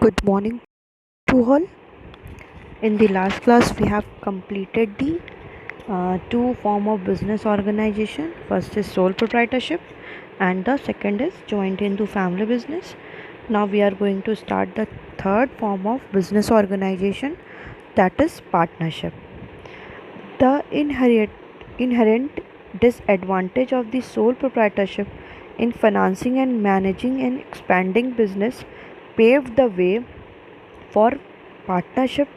Good morning to all. In the last class, we have completed the two form of business organization. First is sole proprietorship, and the second is joint into family business. Now we are going to start the third form of business organization, that is partnership. The inherent disadvantage of the sole proprietorship in financing and managing and expanding business paved the way for partnership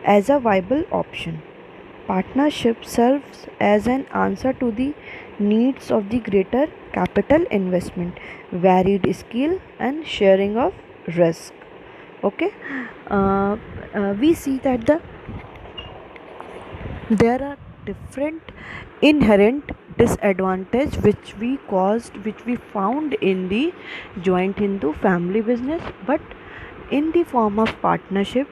as a viable option. Partnership serves as an answer to the needs of the greater capital investment, varied skill, and sharing of risk. Okay, uh, we see that there are different inherent disadvantage which we found in the joint Hindu family business, but in the form of partnership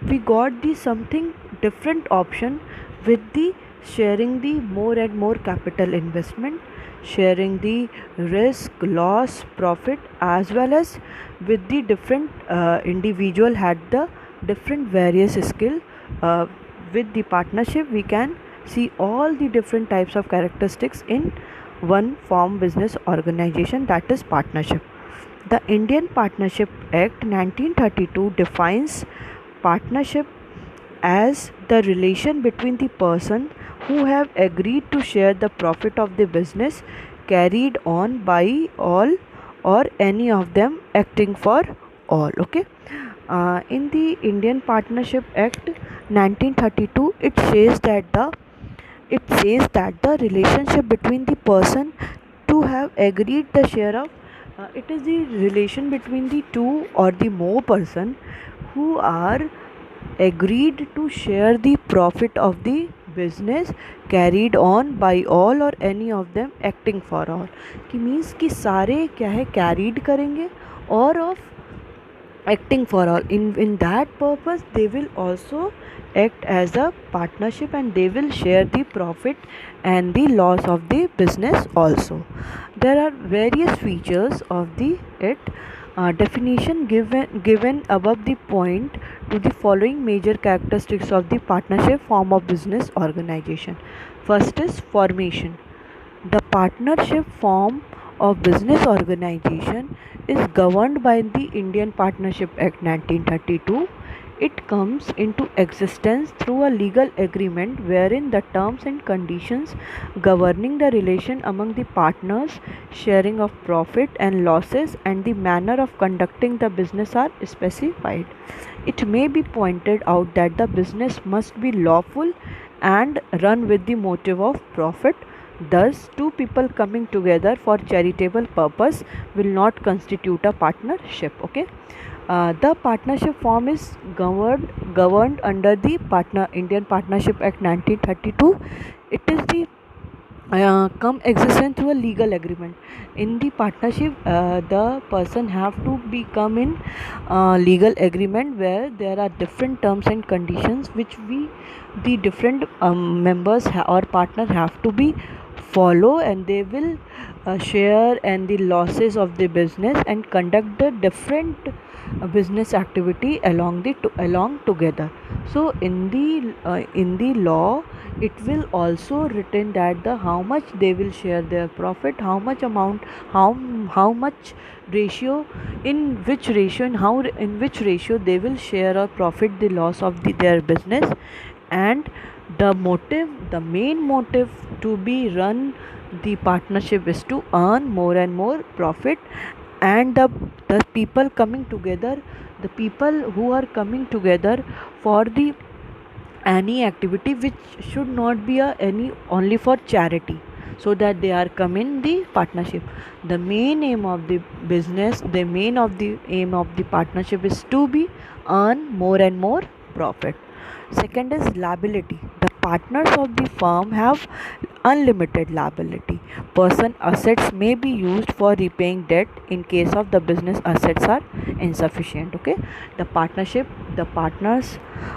we got the something different option with the sharing the more and more capital investment, sharing the risk, loss, profit, as well as with the different individual had the different various skill. With the partnership we can see all the different types of characteristics in one form business organization, that is partnership. The Indian Partnership Act 1932 defines partnership as the relation between the person who have agreed to share the profit of the business carried on by all or any of them acting for all. Okay, in the Indian Partnership Act 1932, it says that the relationship between the person to have agreed the share of it is the relation between the two or the more person who are agreed to share the profit of the business carried on by all or any of them acting for all, कि means कि सारे क्या है carried करेंगे और of acting for all. In that purpose they will also act as a partnership and they will share the profit and the loss of the business also. There are various features of the definition given above the point to the following major characteristics of the partnership form of business organization. First is formation. The partnership form of business organization is governed by the Indian Partnership Act 1932. It comes into existence through a legal agreement wherein the terms and conditions governing the relation among the partners, sharing of profit and losses, and the manner of conducting the business are specified. It may be pointed out that the business must be lawful and run with the motive of profit. Thus, two people coming together for charitable purpose will not constitute a partnership. Okay, the partnership form is governed under the Indian Partnership Act 1932. It is the come existence through a legal agreement. In the partnership, the person have to become in legal agreement where there are different terms and conditions which we the different members or partner have to be follow, and they will share and the losses of the business and conduct the different business activity along together. So in the law it will also written that the how much they will share their profit, how much amount, how much ratio, in which ratio they will share or profit the loss of their business. And the main motive to be run the partnership is to earn more and more profit. And the people coming together, the people who are coming together for the any activity which should not be a any only for charity, so that they are come in the partnership. The main aim of the business, the main of the aim of the partnership is to be earn more and more profit. Second is liability. The partners of the firm have unlimited liability. Person assets may be used for repaying debt in case of the business assets are insufficient. Okay, the partners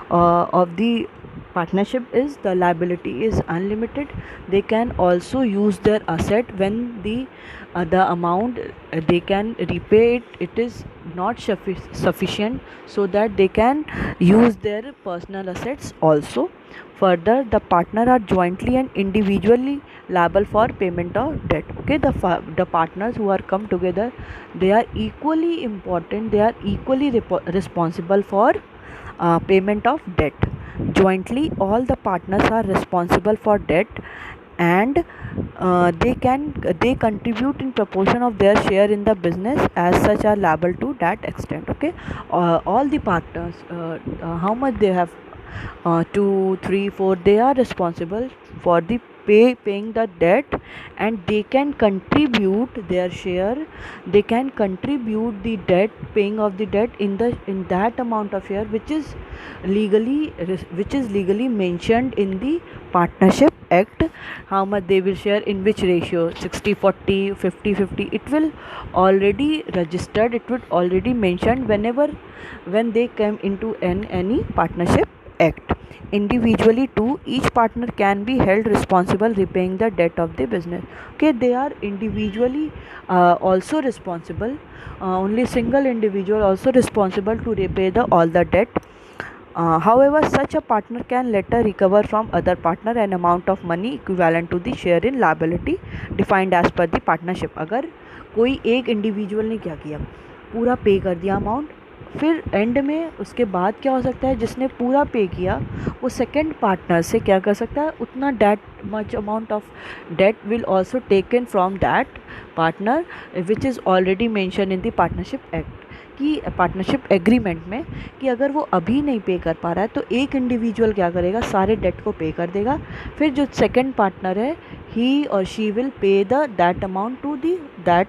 of the partnership is the liability is unlimited. They can also use their asset when the amount they can repay it is not sufficient, so that they can use their personal assets also. Further, the partner are jointly and individually liable for payment of debt. Okay, the partners who are come together, they are equally important, they are equally responsible for payment of debt. Jointly, all the partners are responsible for debt, and they contribute in proportion of their share in the business, as such are liable to that extent. Okay, all the partners, how much they have, 2 3 4, they are responsible for the paying the debt, and they can contribute their share, they can contribute the debt, paying of the debt in that amount of share which is legally mentioned in the partnership act. How much they will share, in which ratio, 60/40, 50/50, it will already registered, it would already mentioned when they come into any partnership act. Individually too, each partner can be held responsible repaying the debt of the business. Okay, they are individually also responsible, only single individual also responsible to repay the all the debt. However, such a partner can later recover from other partner an amount of money equivalent to the share in liability defined as per the partnership. अगर कोई एक individual ने क्या किया, पूरा पे कर दिया अमाउंट, फिर एंड में उसके बाद क्या हो सकता है, जिसने पूरा पे किया वो सेकंड पार्टनर से क्या कर सकता है, उतना debt much amount of debt will also taken from that partner which is already mention in the partnership act, कि पार्टनरशिप एग्रीमेंट में, कि अगर वो अभी नहीं पे कर पा रहा है तो एक इंडिविजुअल क्या करेगा, सारे डेट को पे कर देगा, फिर जो सेकंड पार्टनर है ही और she will pay that amount to the that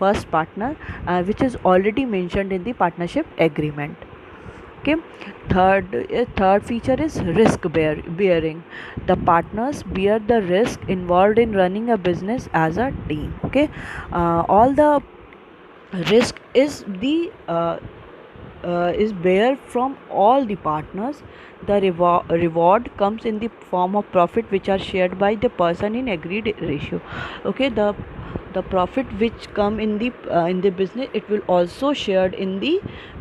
first partner, which is already mentioned in the partnership agreement. Okay, third feature is bearing. The partners bear the risk involved in running a business as a team. Okay, all the risk is bear from all the partners. The reward comes in the form of profit which are shared by the person in agreed ratio. Okay, the profit which come in the business, it will also shared in the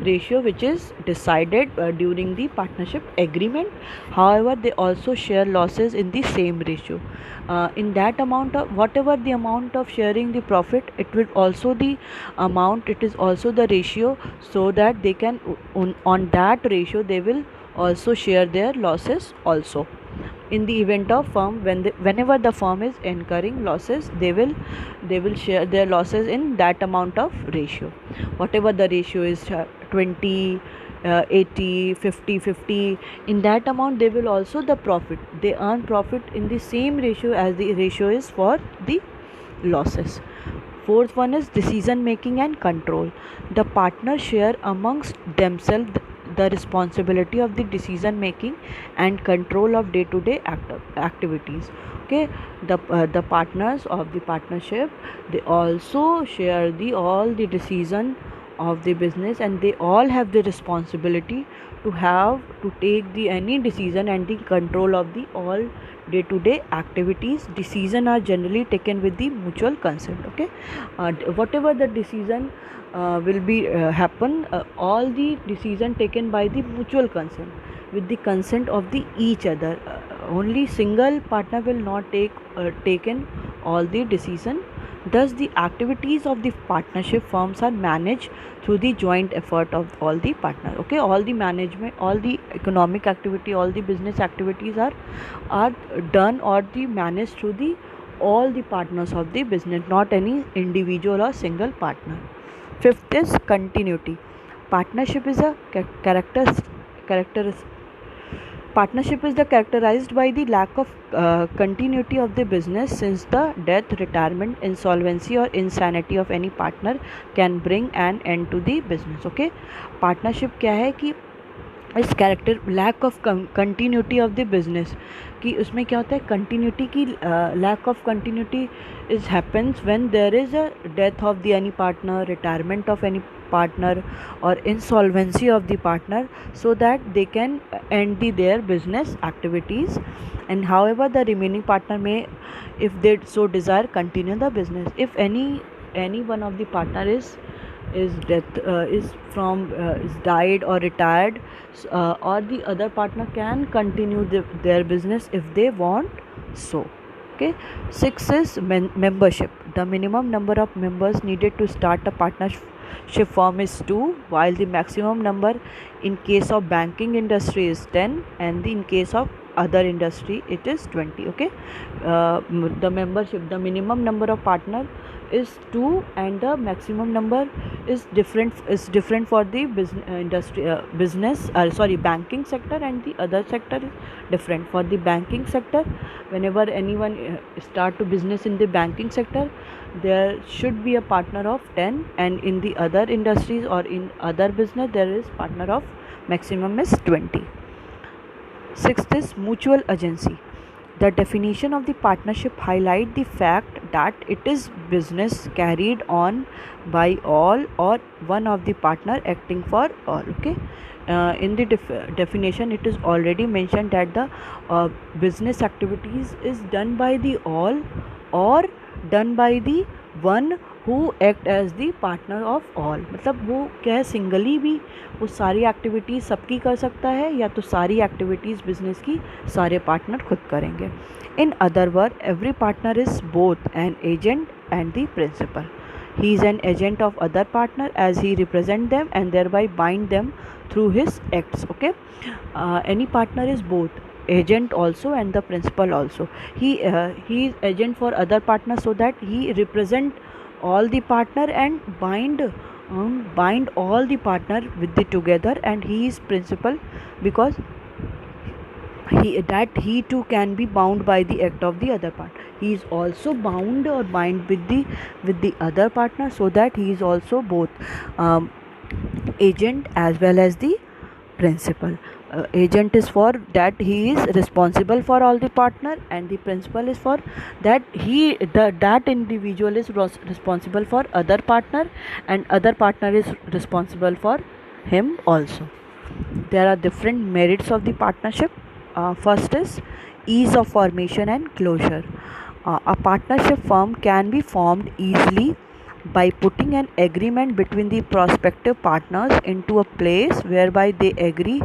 ratio which is decided during the partnership agreement. However, they also share losses in the same ratio. In that amount of whatever the amount of sharing the profit, it will also the amount, it is also the ratio, so that they can on that ratio they will also share their losses also. In the event of firm, whenever the firm is incurring losses, they will share their losses in that amount of ratio, whatever the ratio is, 20, 80, 50, 50, in that amount they will also the profit, they earn profit in the same ratio as the ratio is for the losses. Fourth one is decision making and control. The partners share amongst themselves the responsibility of the decision making and control of day to day activities. Okay, the partners of the partnership, they also share the all the decision of the business, and they all have the responsibility to take the any decision and the control of the all day to day activities. Decision are generally taken with the mutual consent. Okay, whatever the decision will be happen, all the decision taken by the mutual consent, with the consent of the each other. Only single partner will not taken all the decision. Thus, the activities of the partnership firms are managed through the joint effort of all the partners. Okay, all the management, all the economic activity, all the business activities are done or the managed through the all the partners of the business, not any individual or single partner. Fifth is continuity. Partnership is a character Partnership is characterized by the lack of continuity of the business, since the death, retirement, insolvency or insanity of any partner can bring an end to the business. Okay, partnership क्या है कि इस character lack of continuity of the business, कि उसमें क्या होता है, continuity की lack of continuity is happens when there is a death of the any partner, retirement of any partner or insolvency of the partner, so that they can end their business activities, and however the remaining partner may, if they so desire, continue the business. If any one of the partner is is died or retired, or the other partner can continue their business if they want so. Okay. 6 is membership. The minimum number of members needed to start a partnership firm is 2, while the maximum number in case of banking industry is 10, and in case of other industry it is 20. Okay. The minimum number of partner is 2, and the maximum number is different for the banking sector, and the other sector is different. For the banking sector, whenever anyone start to business in the banking sector, there should be a partner of 10, and in the other industries or in other business there is partner of maximum is 20. Sixth is mutual agency. The definition of the partnership highlight the fact that it is business carried on by all or one of the partner acting for all. Okay. In the definition, it is already mentioned that the business activities is done by the all or done by the one who act as the partner of all. मतलब वो क्या है, singly भी वो सारी activities सबकी कर सकता है, या तो सारी एक्टिविटीज़ बिजनेस की सारे पार्टनर खुद करेंगे. In other word, every partner is both an agent and the principal. He is an agent of other partner as he represent them and thereby bind them through his acts. Okay. Any partner is both agent also and the principal also. He is agent for other partner so that he represent all the partner and bind all the partner with the together, and he is principal because he too can be bound by the act of the other part. He is also bound or bind with the other partner, so that he is also both agent as well as the principal. Agent is for that he is responsible for all the partner, and the principal is for that that individual is responsible for other partner, and other partner is responsible for him also. There are different merits of the partnership. First is ease of formation and closure. A partnership firm can be formed easily by putting an agreement between the prospective partners into a place whereby they agree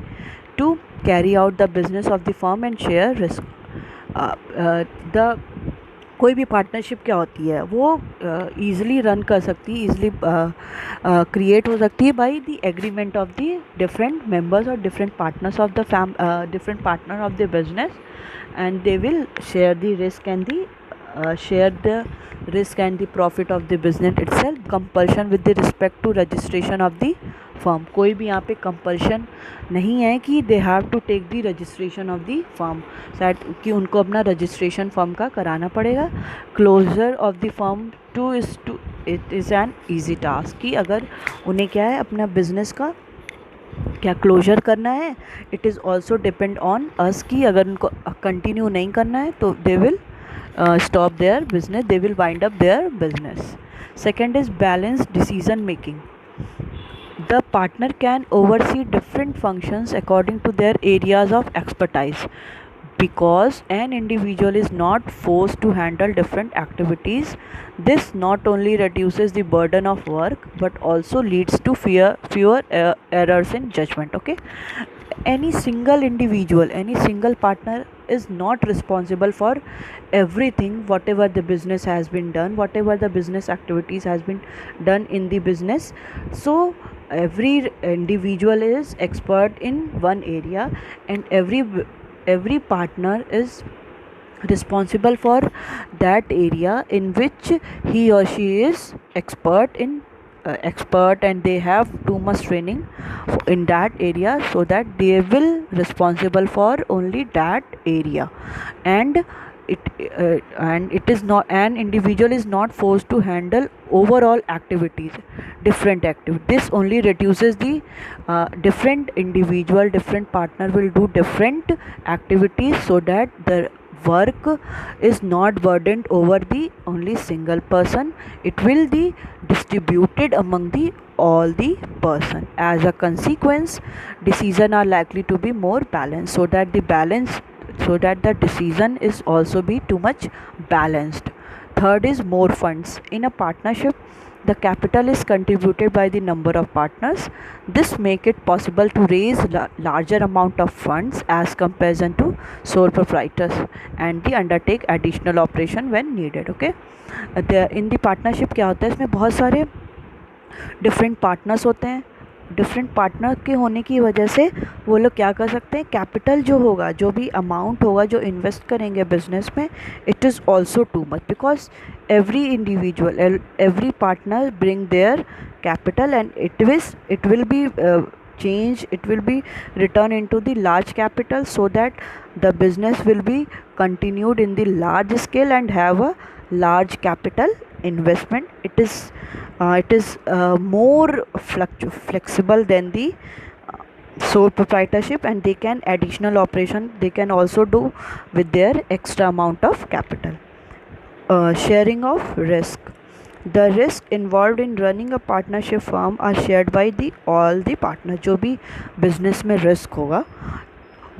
to carry out the business of the firm and share risk. The कोई भी partnership क्या होती है, वो easily run कर सकती है, easily create हो सकती है by the agreement of the different members और different partners of the different partner of the business, and they will share the risk and the profit of the business itself. Compulsion with the respect to registration of the firm. कोई भी यहाँ पे compulsion नहीं है कि they have to take the registration of the firm, कि उनको अपना registration firm का कराना पड़ेगा. Closure of the firm too it is an easy task, कि अगर उन्हें क्या है अपना business का क्या क्लोजर करना है, it is also depend on us, कि अगर उनको कंटिन्यू नहीं करना है तो they will stop their business, they will wind up their business. Second is balanced decision making. The partner can oversee different functions according to their areas of expertise. Because an individual is not forced to handle different activities, this not only reduces the burden of work but also leads to fewer errors in judgment. Okay. Any single individual, any single partner is not responsible for everything, whatever the business has been done, whatever the business activities has been done in the business. So every individual is expert in one area, and every partner is responsible for that area in which he or she is expert, and they have too much training in that area, so that they will responsible for only that area. And it is not, an individual is not forced to handle overall activities, different activities. This only reduces the different partner will do different activities, so that the work is not burdened over the only single person. It will be distributed among the all the person. As a consequence, decisions are likely to be more balanced, so that the decision is also be too much balanced. Third is more funds. In a partnership, the capital is contributed by the number of partners. This make it possible to raise larger amount of funds as comparison to sole proprietors and the undertake additional operation when needed. Okay, in the partnership क्या होता है, इसमें बहुत सारे different partners होते हैं. Different partner के होने की वजह से वो लोग क्या कर सकते हैं, कैपिटल जो होगा, जो भी अमाउंट होगा जो इन्वेस्ट करेंगे बिजनेस में, it is also too much because every individual, every partner bring their capital and it will be change, it will be returned into the large capital so that the business will be continued in the large scale and have a large capital investment. It is more flexible than the sole proprietorship, and they can additional operation they can also do with their extra amount of capital. Sharing of risk. The risk involved in running a partnership firm are shared by the all the partner. जो भी business में risk होगा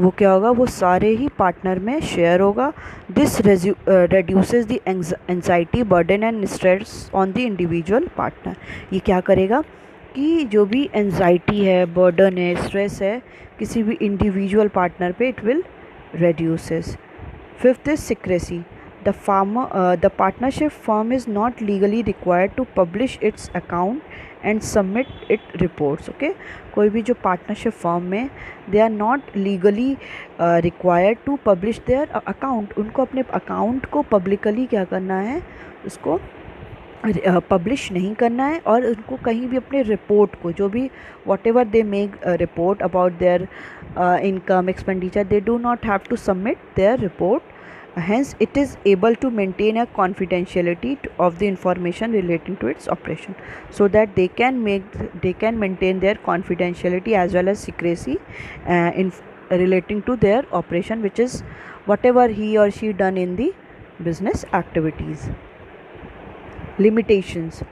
वो क्या होगा, वो सारे ही partner में शेयर होगा. This reduces the anxiety, burden and stress on the individual partner. ये क्या करेगा कि जो भी एंजाइटी है, बर्डन है, स्ट्रेस है किसी भी इंडिविजुअल पार्टनर पे, it will reduces. Fifth is secrecy. The partnership firm is not legally required to publish its account and submit its reports. Okay, कोई भी जो पार्टनरशिप फर्म में, they are not legally required to publish their account. उनको अपने account को publicly क्या करना है, उसको पब्लिश नहीं करना है, और उनको कहीं भी अपने रिपोर्ट को, जो भी whatever they make report about their income expenditure, they do not have to submit their report. Hence, it is able to maintain a confidentiality of the information relating to its operation, so that they can maintain their confidentiality as well as secrecy in relating to their operation, which is whatever he or she done in the business activities. Limitations.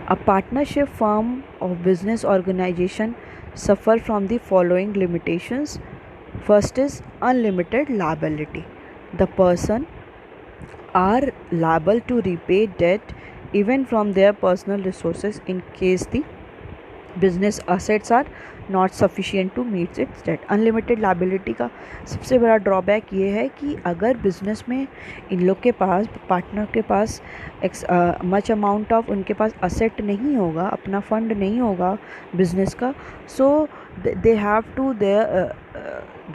A partnership firm or business organization suffer from the following limitations. First is unlimited liability. The person are liable to repay debt even from their personal resources in case the business assets are not sufficient to meet its debt. Unlimited liability का सबसे बड़ा drawback ये है कि अगर business में इन लोग के पास, पार्टनर के पास मच अमाउंट ऑफ उनके पास असेट नहीं होगा, अपना फंड नहीं होगा बिजनेस का, so they have to their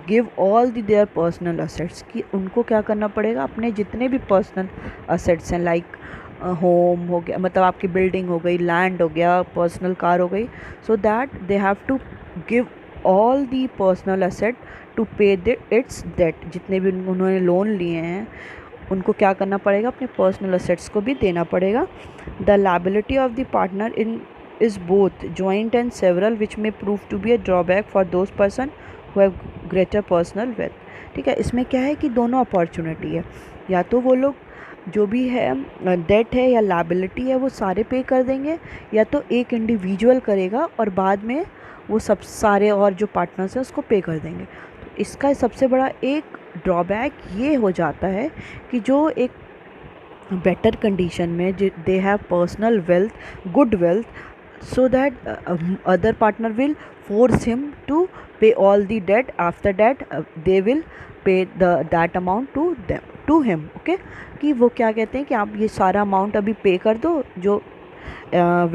give all their personal assets. कि उनको क्या करना पड़ेगा, अपने जितने भी पर्सनल असेट्स हैं, लाइक होम हो गया, मतलब आपकी बिल्डिंग हो गई, लैंड हो गया, पर्सनल कार हो गई, so that they have to give all the personal asset to pay its debt. जितने भी उन्होंने लोन लिए हैं उनको क्या करना पड़ेगा, अपने पर्सनल असेट्स को भी देना पड़ेगा. The liability of the partner in is both joint and several, which may prove to be a drawback for those person who have greater personal wealth. ठीक है, इसमें क्या है कि दोनों अपॉर्चुनिटी है, या तो वो लोग जो भी है डेट है या लायबिलिटी है वो सारे पे कर देंगे, या तो एक इंडिविजुअल करेगा और बाद में वो सब सारे और जो पार्टनर्स हैं उसको पे कर देंगे. तो इसका सबसे बड़ा एक ड्रॉबैक ये हो जाता है कि जो एक बेटर कंडीशन में they have personal wealth, good wealth, so that other partner will force him to pay all the debt. After that they will pay that amount to him. Okay, कि वो क्या कहते हैं कि आप ये सारा अमाउंट अभी पे कर दो जो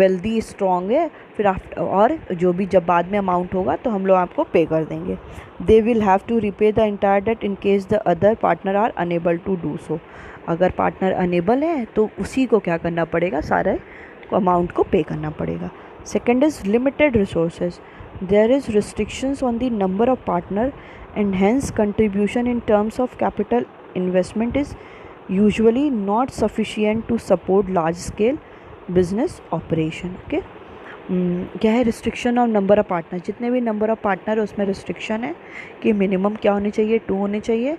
वेल्दी स्ट्रॉन्ग है, फिर और जो भी जब बाद में अमाउंट होगा तो हम लोग आपको पे कर देंगे. They will have to repay the entire debt in case the other partner are unable to do so. अगर पार्टनर अनेबल है तो उसी को क्या करना पड़ेगा, सारे अमाउंट को पे करना पड़ेगा. Second is limited resources. There is restrictions on the number of partner and hence contribution in terms of capital investment is usually not sufficient to support large scale business operation. Okay, क्या है, restriction of number of partner, जितने भी number of partner है उसमें restriction है कि minimum क्या होने चाहिए, 2 होने चाहिए।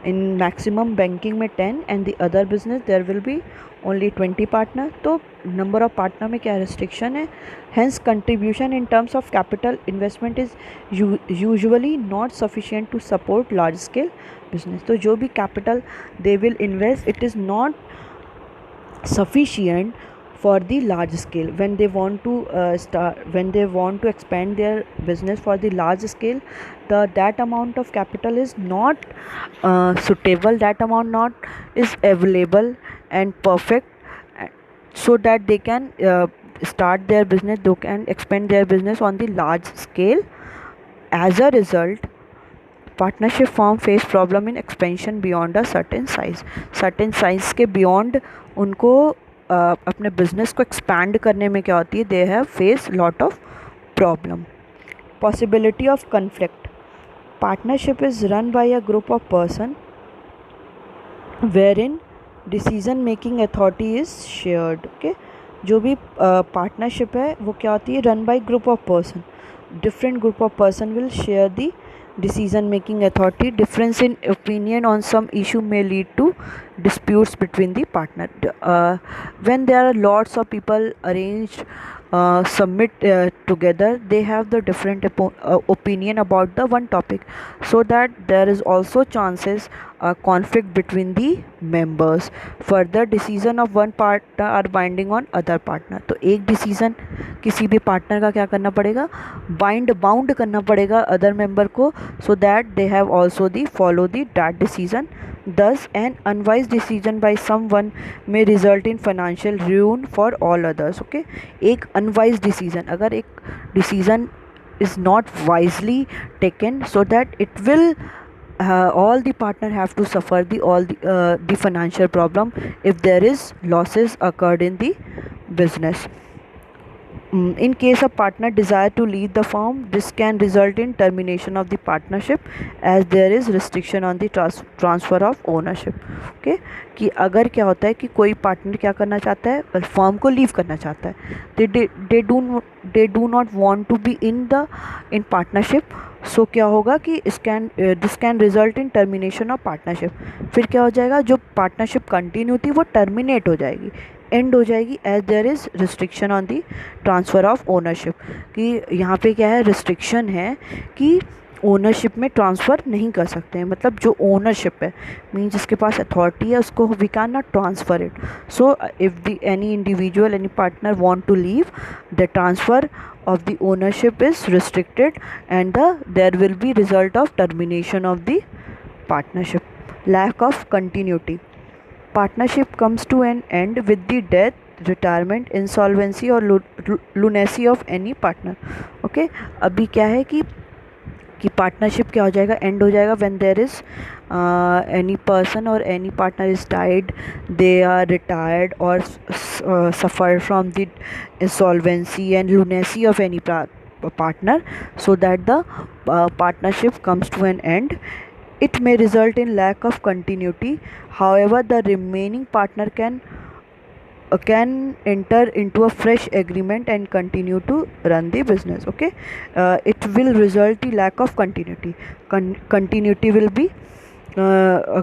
इन मैक्सिमम बैंकिंग में 10 and the other business there will be only 20 partner. तो नंबर ऑफ़ पार्टनर में क्या रिस्ट्रिक्शन है। Hence contribution in terms of capital investment is usually not sufficient to support large scale business. तो जो भी capital they will invest, it is not sufficient for the large scale. When they want to when they want to expand their business for the large scale, that amount of capital is not suitable, that amount not is available and perfect, uh, so that they can start their business, they can expand their business on the large scale. As a result, partnership form face problem in expansion beyond a certain size के beyond उनको अपने business को expand करने में क्या होती है, they have face lot of problem. Possibility of conflict, partnership is run by a group of person where in decision making authority is shared. Okay, जो भी पार्टनरशिप है वो क्या होती है, run by group of person, different group of person will share the decision making authority. Difference in opinion on some issue may lead to disputes between the partner. When there are lots of people arranged submit together, they have the different opinion about the one topic, so that there is also chances conflict between the members. Further decision of one partner are binding on other partner. तो एक decision किसी भी partner का क्या करना पड़ेगा, bound करना पड़ेगा अदर मेंबर को, सो that they have also the follow the that decision. Thus, an unwise decision by someone may result in financial ruin for all others. Okay, एक unwise decision, अगर एक decision is not wisely taken, so that it will all the partner have to suffer the financial problem if there is losses occurred in the business. In case a partner desire to leave the firm, this can result in termination of the partnership as there is restriction on the transfer of ownership. Okay, कि अगर क्या होता है कि कोई partner क्या करना चाहता है, फर्म को लीव करना चाहता है, they do not want to be in partnership, so क्या होगा कि this can result in termination of partnership. फिर क्या हो जाएगा, जो पार्टनरशिप कंटिन्यू थी वो टर्मिनेट हो जाएगी, एंड हो जाएगी, as there is restriction on the transfer of ownership. कि यहाँ पे क्या है, रिस्ट्रिक्शन है कि ओनरशिप में ट्रांसफ़र नहीं कर सकते हैं। मतलब जो ओनरशिप है, मीन जिसके पास अथॉरिटी है, उसको we can not transfer it. So if the any individual, any partner want to leave, the transfer of the ownership is restricted and there will be result of termination of the partnership. Lack of continuity, partnership comes to an end with the death, retirement, insolvency or lunacy of any partner. Okay, अभी क्या है कि partnership क्या हो जाएगा, and हो जाएगा when there is any person और any partner is died, they are retired और suffer from the insolvency and lunacy of any partner, so that the partnership comes to an end. It may result in lack of continuity. However, the remaining partner can enter into a fresh agreement and continue to run the business. Okay, it will result in lack of continuity. Continuity will be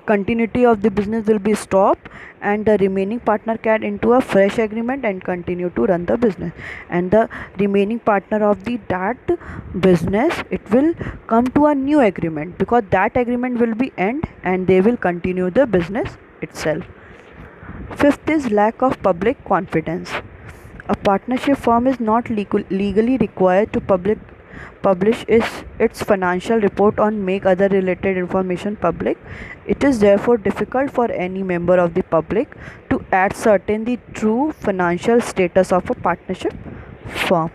continuity of the business will be stopped, and the remaining partner can into a fresh agreement and continue to run the business. And the remaining partner of that business, it will come to a new agreement, because that agreement will be end and they will continue the business itself. Fifth is lack of public confidence. A partnership firm is not legally required to publish its financial report or make other related information public. It is therefore difficult for any member of the public to ascertain the true financial status of a partnership firm.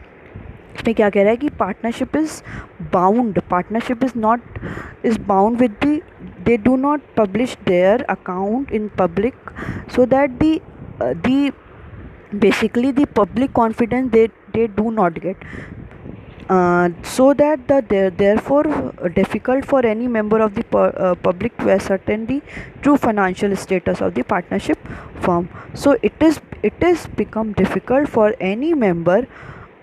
इसमें क्या कह रहा है कि partnership is bound with the, they do not publish their account in public, so that the basically the public confidence they do not get, so that therefore difficult for any member of the public to ascertain the true financial status of the partnership firm. So it is become difficult for any member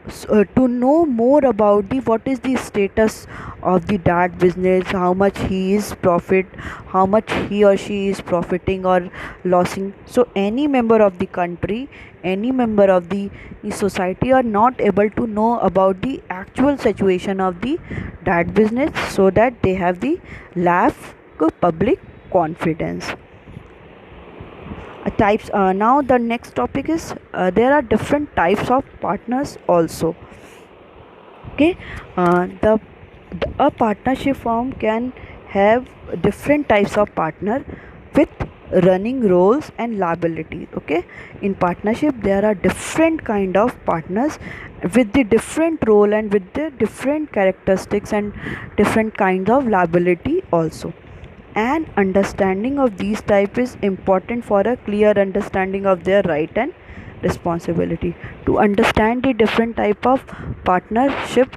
to know more about the what is the status of the that business, how much he is profit, how much he or she is profiting or losing. So any member of the country, any member of the society are not able to know about the actual situation of the that business, so that they have the lack of public confidence. Types Now the next topic is there are different types of partners also. Okay. Uh, the, the a partnership firm can have different types of partner with running roles and liabilities. Okay, in partnership there are different kind of partners with the different role and with the different characteristics and different kinds of liability also. An understanding of these type is important for a clear understanding of their right and responsibility. To understand the different type of partnership,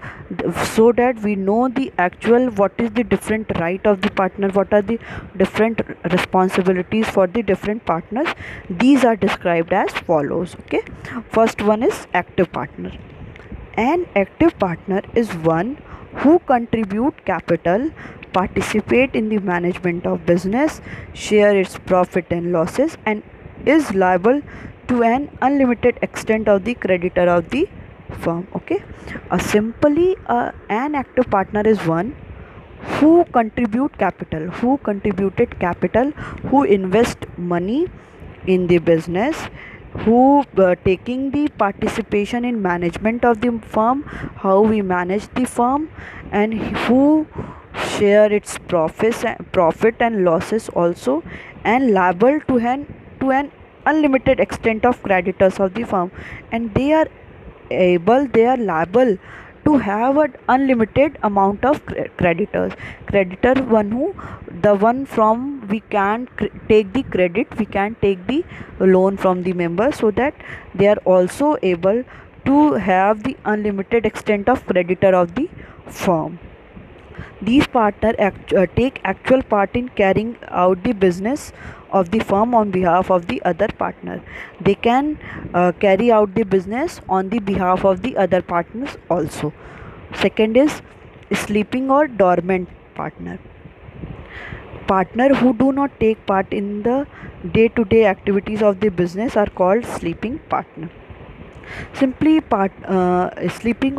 so that we know the actual what is the different right of the partner, what are the different responsibilities for the different partners, these are described as follows. Okay, first one is active partner. An active partner is one who contribute capital, participate in the management of business, share its profit and losses, and is liable to an unlimited extent of the creditor of the firm. Okay, an active partner is one who contributed capital, who invest money in the business, who taking the participation in management of the firm, how we manage the firm, and who share its profit and losses also, and liable to an unlimited extent of creditors of the firm. And they are liable to have an unlimited amount of creditors. Creditor one who, the one from we can take the credit, we can take the loan from the member, so that they are also able to have the unlimited extent of creditor of the firm. These partners take actual part in carrying out the business of the firm on behalf of the other partner. They can carry out the business on the behalf of the other partners also. Second is sleeping or dormant partner. Partner who do not take part in the day-to-day activities of the business are called sleeping partner. Sleeping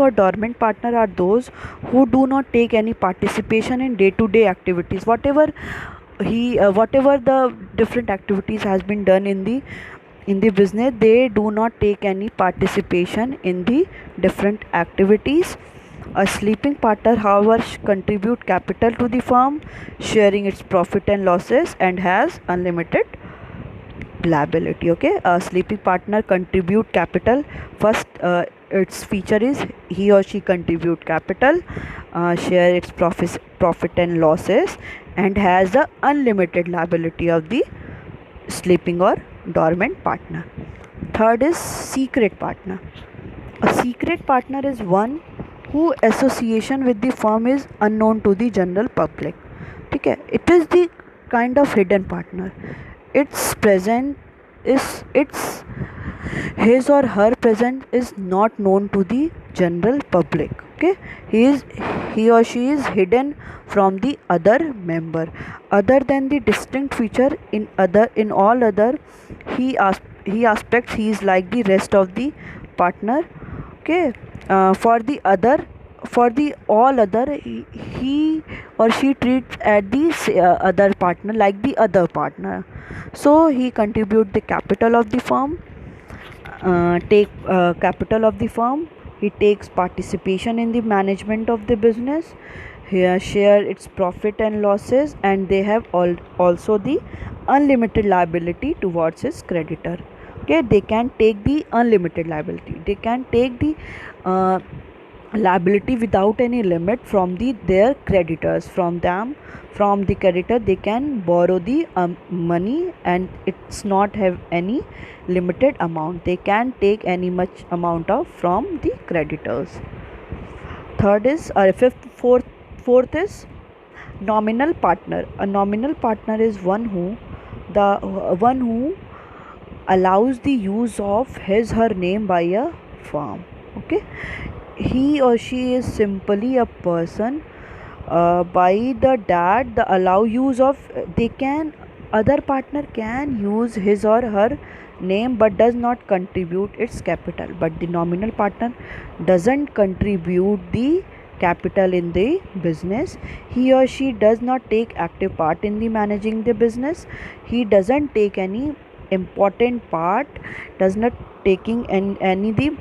or dormant partner are those who do not take any participation in day-to-day activities. Whatever the different activities has been done in the business, they do not take any participation in the different activities. A sleeping partner, however, contribute capital to the firm, sharing its profit and losses, and has unlimited liability. Okay, a sleeping partner contribute capital. First, its feature is he or she contribute capital, share its profit and losses, and has the unlimited liability of the sleeping or dormant partner. Third is secret partner. A secret partner is one who association with the firm is unknown to the general public. Okay, it is the kind of hidden partner. Its present is its his or her presence is not known to the general public. Okay, he or she is hidden from the other member. Other than the distinct feature in all other he aspects, he is like the rest of the partner. Okay, for the all other, he or she treats at the other partner like the other partner. So he contribute the capital of the firm, take capital of the firm. He takes participation in the management of the business. He share its profit and losses, and they have also the unlimited liability towards his creditor. Okay, they can take the unlimited liability. They can take the liability without any limit from their creditors. From the creditor they can borrow the money, and it's not have any limited amount. They can take any much amount of from the creditors. Third is fourth is nominal partner. A nominal partner is one who allows the use of his her name by a firm. Okay, he or she is simply a person by the that the allow use of they can other partner can use his or her name but does not contribute its capital, but the nominal partner doesn't contribute the capital in the business. He or she does not take active part in the managing the business. He doesn't take any important part, does not taking any the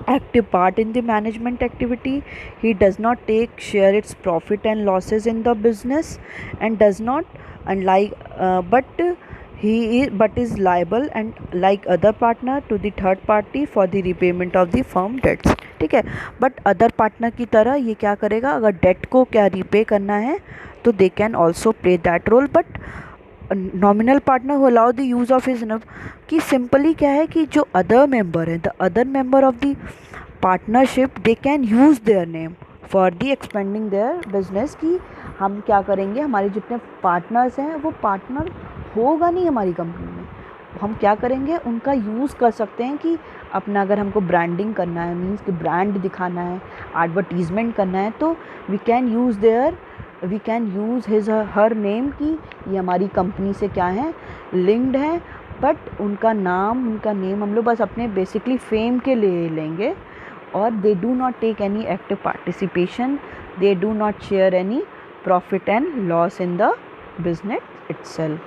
active part in the management activity. He does not take share its profit and losses in the business, and does not unlike but he is but is liable and like other partner to the third party for the repayment of the firm debts. ठीक है, but other partner की तरह ये क्या करेगा, अगर date को क्या रीपे करना है तो they can also play that role, but nominal partner who allow the use of his कि सिंपली क्या है कि जो अदर मेंबर है the other member of the partnership they can use their name for the expending their business, कि हम क्या करेंगे, हमारे जितने पार्टनर्स हैं वो पार्टनर होगा नहीं हमारी कंपनी में, हम क्या करेंगे उनका यूज़ कर सकते हैं कि अपना अगर हमको ब्रांडिंग करना है, मीन्स कि ब्रांड दिखाना है, एडवर्टीजमेंट करना है, तो we can use his her name कि ये हमारी कंपनी से क्या है लिंक्ड है, बट उनका नेम हम लोग बस अपने बेसिकली फेम के लिए लेंगे, और they do not take any active participation, they do not share any profit and loss in the business itself.